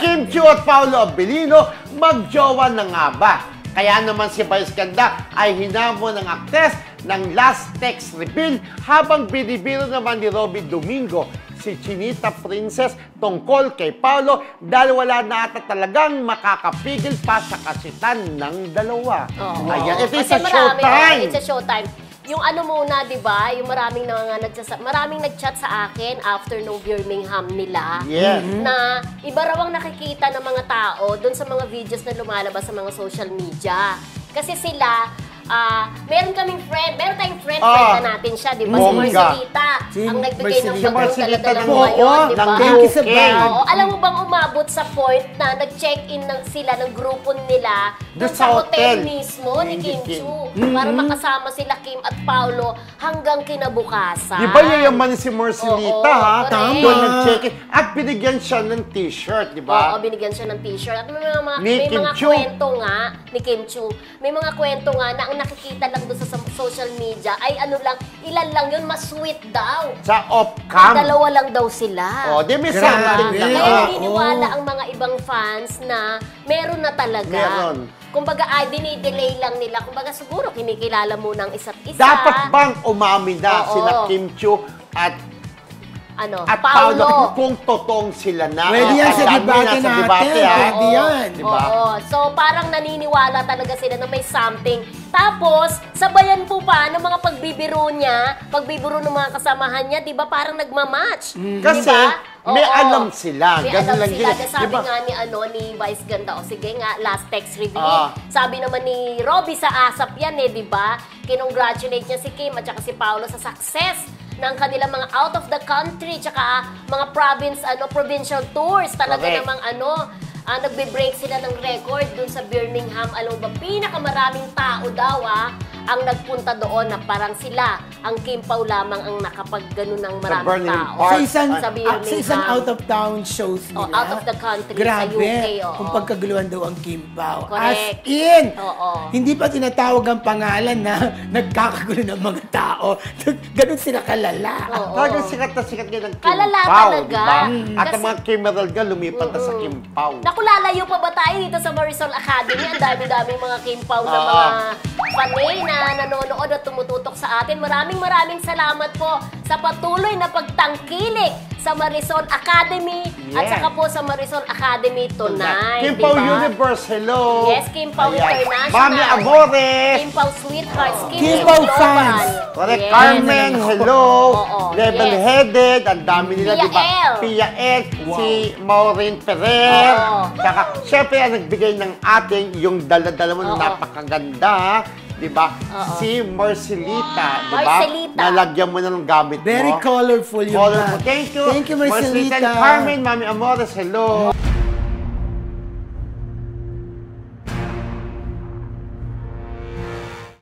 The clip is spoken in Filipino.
Kim Chiu at Paolo Abilino, magjowa na nga ba? Kaya naman si Vice Ganda ay hinamon ng aktres ng last text reveal habang binibiro naman ni Robby Domingo si Chinita Princess tungkol kay Paolo dahil wala na ata talagang makakapigil pa sa kasitan ng dalawa. Ayan, ito sa showtime. It's a showtime. Yung ano muna, di ba? Yung maraming nag-chat sa akin after no Birmingham nila. Yes. Na iba raw ang nakikita ng mga tao doon sa mga videos na lumalabas sa mga social media. Kasi sila, meron tayong friend na natin siya, di ba? Si Marcelita. Ang nagbigay ng pagdala mo ngayon, di ba? Alam mo bang umabot sa point na nag-check-in sila ng grupo nila doon sa hotel mismo ni Kim Chiu para makasama sila Kim at Paolo hanggang kinabukasan. Di ba yayaman si Marcelita, ha? Doon nag-check-in. At binigyan siya ng t-shirt, di ba? Oo, binigyan siya ng t-shirt. At may mga kwento nga ni Kim Chiu. May mga kwento nga na ang nakikita lang doon sa social media ay ano lang, ilan lang yun, mas sweet daw. Sa off-cam. Dalawa lang daw sila. Di may something lang. Kaya naniniwala ang mga ibang fans na meron na talaga. Meron. Kumbaga, dinidelay lang nila. Kumbaga, siguro kinikilala muna ang isa't isa. Dapat bang umamin na sila Kim Chiu at Paolo kung totoong sila na? Pwede yan sa debate natin. Pwede yan. Oo. So, parang naniniwala talaga sila na may something. Tapos, sabayan po pa ng mga pagbibiro niya, pagbibiro ng mga kasamahan niya, di ba parang nagmamatch? Kasi, may alam sila. May alam sila. Sabi nga ni Vice Ganda, sige nga, last text reveal. Sabi naman ni Robby sa ASAP yan di ba? Kinongratulate niya si Kim at saka si Paolo sa success ng kanilang mga out of the country tsaka mga provincial tours. Talaga namang nagbe-break sila ng record dun sa Birmingham. Alam mo ba, pinakamaraming tao daw ang nagpunta doon na parang sila, ang Kim Pao lamang ang nakapag-gano ng maraming tao. Sa isang out-of-town shows nila. Out of the country, grabe, sa UK. Kung pagkaguluhan daw ang Kim Pao. Correct. As in, hindi pa tinatawag ang pangalan na nagkakagulo ng mga tao. Ganun sila kalala. Talagang sikat na sikat nila ng Kim Kalala Pao, talaga. diba? At ang mga Kimeral nga lumipat na sa Kim Pao. Naku, lalayo pa ba tayo dito sa Marisol Academy? Ang dami-daming mga Kim Pao na mga panay na nanonood at tumututok sa atin. Maraming salamat po sa patuloy na pagtangkilik sa Marisol Academy at saka po sa Marisol Academy tonight. Kim Pao Universe, hello! Yes, Kim Pao International. Mami Amores! Kim Pao Sweethearts. Kim Pao fans. Correct. Carmen, hello! Level-headed, ang dami nila, di ba? Pia L, si Maureen Ferrer. Saka, syempre, ang nagbigay ng ating yung dala-dala mo na napakaganda, di ba? Si Marcelita, di ba? Nalagyan mo na ng gamit mo. Very colorful yung Thank you. Thank you, Marcelita. Carmen, Mami Amores, hello.